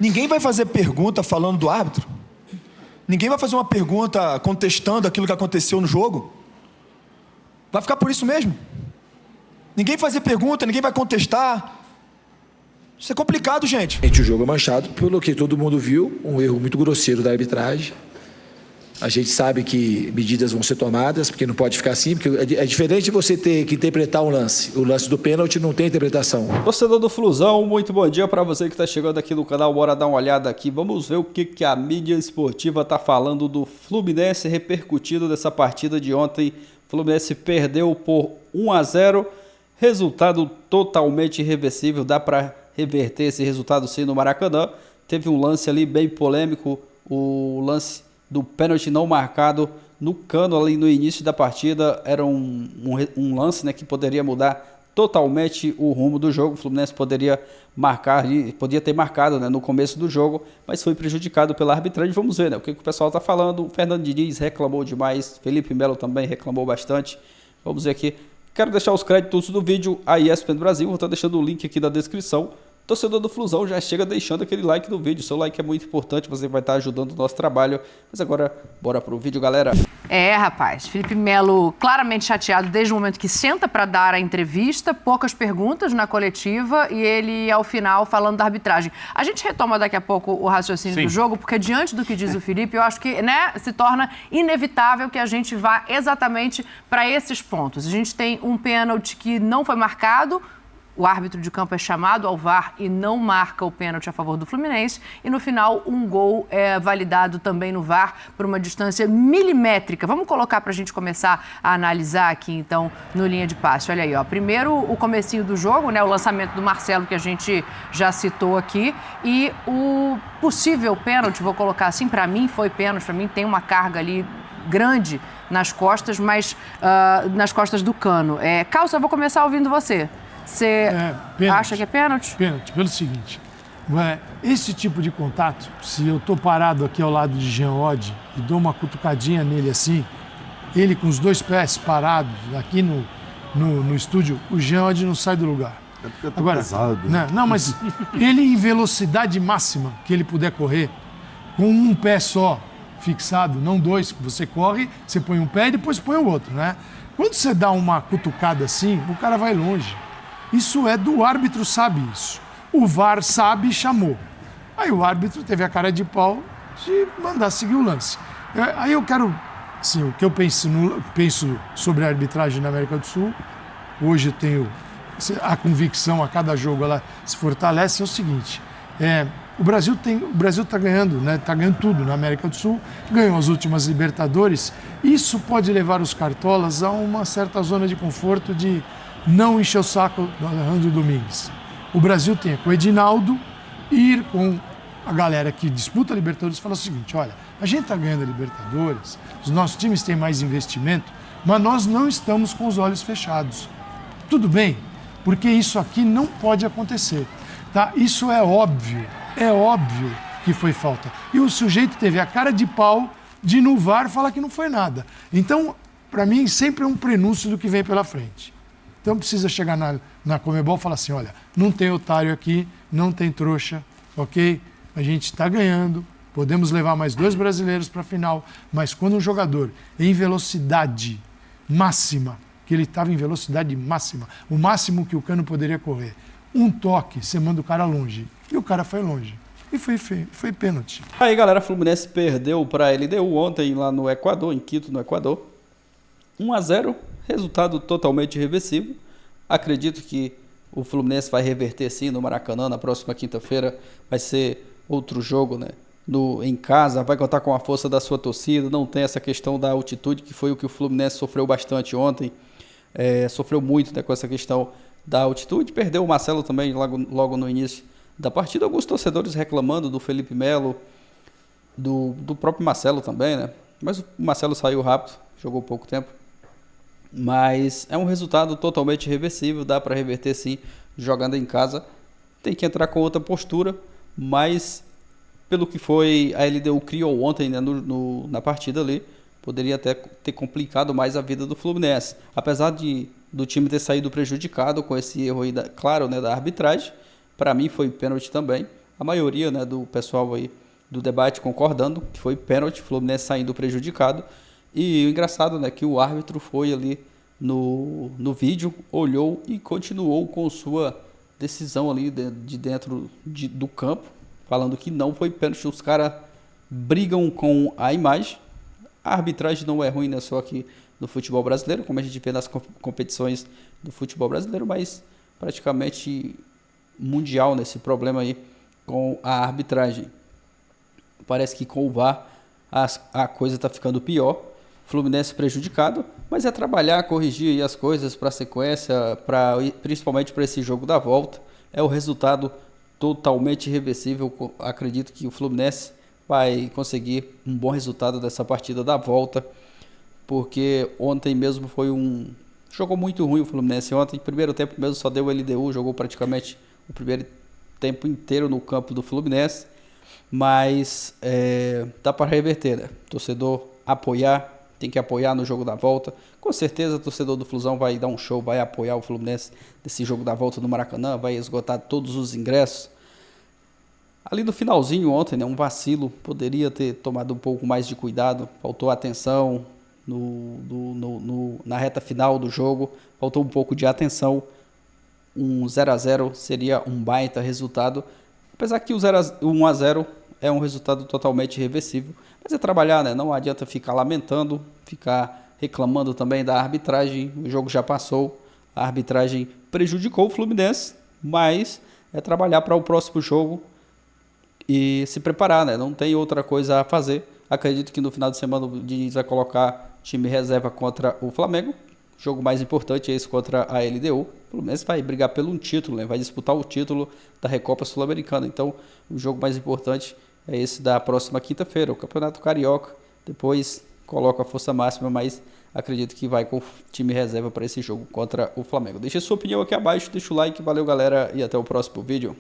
Ninguém vai fazer pergunta falando do árbitro? Ninguém vai fazer uma pergunta contestando aquilo que aconteceu no jogo? Vai ficar por isso mesmo? Ninguém vai fazer pergunta, ninguém vai contestar. Isso é complicado, gente. O jogo é manchado pelo que todo mundo viu, um erro muito grosseiro da arbitragem. A gente sabe que medidas vão ser tomadas, porque não pode ficar assim, porque é diferente de você ter que interpretar um lance. O lance do pênalti não tem interpretação. Torcedor do Flusão, muito bom dia para você que está chegando aqui no canal. Bora dar uma olhada aqui. Vamos ver o que a mídia esportiva está falando do Fluminense, repercutido dessa partida de ontem. O Fluminense perdeu por 1-0, resultado totalmente irreversível. Dá para reverter esse resultado sim no Maracanã. Teve um lance ali bem polêmico, o lance do pênalti não marcado no Cano ali no início da partida. Era um lance, né, que poderia mudar totalmente o rumo do jogo. O Fluminense poderia ter marcado, né, no começo do jogo, mas foi prejudicado pela arbitragem. Vamos ver, né, o que o pessoal está falando. O Fernando Diniz reclamou demais, Felipe Melo também reclamou bastante. Vamos ver aqui. Quero deixar os créditos do vídeo à ESPN Brasil, vou estar deixando o link aqui na descrição. Torcedor do Flusão, já chega deixando aquele like no vídeo. Seu like é muito importante, você vai estar ajudando o nosso trabalho. Mas agora, bora pro vídeo, galera. Rapaz, Felipe Melo claramente chateado desde o momento que senta para dar a entrevista, poucas perguntas na coletiva e ele, ao final, falando da arbitragem. A gente retoma daqui a pouco o raciocínio do jogo, porque diante do que diz o Felipe, eu acho que, né, se torna inevitável que a gente vá exatamente para esses pontos. A gente tem um pênalti que não foi marcado, o árbitro de campo é chamado ao VAR e não marca o pênalti a favor do Fluminense. E no final, um gol é validado também no VAR por uma distância milimétrica. Vamos colocar para a gente começar a analisar aqui, então, no linha de passe. Olha aí, ó. Primeiro, o comecinho do jogo, né? O lançamento do Marcelo, que a gente já citou aqui. E o possível pênalti, vou colocar assim, para mim foi pênalti. Para mim tem uma carga ali grande nas costas, mas nas costas do Cano. Calça, eu vou começar ouvindo você. Você acha que é pênalti? Pênalti, pelo seguinte, esse tipo de contato, se eu estou parado aqui ao lado de Jean Oddi e dou uma cutucadinha nele assim, ele com os dois pés parados aqui no estúdio, o Jean Oddi não sai do lugar. Agora, pesado. Não, mas ele em velocidade máxima que ele puder correr, com um pé só fixado, não dois, você corre, você põe um pé e depois põe o outro, né? Quando você dá uma cutucada assim, o cara vai longe. Isso é do árbitro, sabe isso. O VAR sabe e chamou. Aí o árbitro teve a cara de pau de mandar seguir o lance. Aí eu quero, assim, o que eu penso sobre a arbitragem na América do Sul, hoje eu tenho a convicção, a cada jogo ela se fortalece, é o seguinte, o Brasil está ganhando, né? Está ganhando tudo na América do Sul, ganhou as últimas Libertadores. Isso pode levar os cartolas a uma certa zona de conforto de não encher o saco do Alejandro Domingues. O Brasil tem com o Edinaldo ir com a galera que disputa a Libertadores e falar o seguinte, olha, a gente está ganhando a Libertadores, os nossos times têm mais investimento, mas nós não estamos com os olhos fechados. Tudo bem, porque isso aqui não pode acontecer. Tá? Isso é óbvio que foi falta. E o sujeito teve a cara de pau de no VAR falar que não foi nada. Então, para mim, sempre é um prenúncio do que vem pela frente. Então precisa chegar na Conmebol e falar assim, olha, não tem otário aqui, não tem trouxa, ok? A gente está ganhando, podemos levar mais 2 brasileiros para a final, mas quando um jogador em velocidade máxima, que ele estava em velocidade máxima, o máximo que o Cano poderia correr, um toque, você manda o cara longe. E o cara foi longe. E foi pênalti. Aí, galera, a Fluminense perdeu para a LDU ontem lá no Equador, em Quito, no Equador. 1-0. Resultado totalmente irreversível. Acredito que o Fluminense vai reverter sim no Maracanã. Na próxima quinta-feira vai ser outro jogo, né? Em casa, vai contar com a força da sua torcida. Não tem essa questão da altitude, que foi o que o Fluminense sofreu bastante ontem. Sofreu muito, né, com essa questão da altitude. Perdeu o Marcelo também logo no início da partida. Alguns torcedores reclamando do Felipe Melo, do próprio Marcelo também, né? Mas o Marcelo saiu rápido, jogou pouco tempo. Mas é um resultado totalmente irreversível, dá para reverter sim, jogando em casa. Tem que entrar com outra postura, mas pelo que foi a LDU criou ontem, né, na partida ali, poderia até ter complicado mais a vida do Fluminense. Apesar do time ter saído prejudicado com esse erro aí, claro, né, da arbitragem, para mim foi pênalti também. a maioria, né, do pessoal aí do debate concordando que foi pênalti, Fluminense saindo prejudicado. E o engraçado, né, que o árbitro foi ali no vídeo, olhou e continuou com sua decisão ali de dentro do campo, falando que não foi pênalti. Os caras brigam com a imagem. A arbitragem não é ruim, né, só aqui no futebol brasileiro, como a gente vê nas competições do futebol brasileiro, mas praticamente mundial nesse problema aí com a arbitragem. Parece que com o VAR a coisa está ficando pior. Fluminense prejudicado, mas é trabalhar, corrigir aí as coisas para a sequência, principalmente para esse jogo da volta. É o resultado totalmente irreversível. Acredito que o Fluminense vai conseguir um bom resultado dessa partida da volta, porque ontem mesmo jogou muito ruim o Fluminense. Ontem, primeiro tempo mesmo, só deu LDU, jogou praticamente o primeiro tempo inteiro no campo do Fluminense, mas dá para reverter, né? Torcedor apoiar, tem que apoiar no jogo da volta. Com certeza o torcedor do Flusão vai dar um show, vai apoiar o Fluminense nesse jogo da volta no Maracanã, vai esgotar todos os ingressos. Ali no finalzinho ontem, né, um vacilo, poderia ter tomado um pouco mais de cuidado, faltou atenção na reta final do jogo, faltou um pouco de atenção. Um 0-0 seria um baita resultado, apesar que o 1-0 é um resultado totalmente irreversível, mas é trabalhar, né? Não adianta ficar lamentando, ficar reclamando também da arbitragem. O jogo já passou, a arbitragem prejudicou o Fluminense, mas é trabalhar para o próximo jogo e se preparar, né? Não tem outra coisa a fazer. Acredito que no final de semana o Diniz vai colocar time reserva contra o Flamengo. O jogo mais importante é esse contra a LDU. O Fluminense vai brigar pelo título, né? Vai disputar o título da Recopa Sul-Americana. Então, o jogo mais importante é esse da próxima quinta-feira, o Campeonato Carioca. Depois coloca a força máxima, mas acredito que vai com o time reserva para esse jogo contra o Flamengo. Deixe sua opinião aqui abaixo, deixa o like, valeu galera e até o próximo vídeo.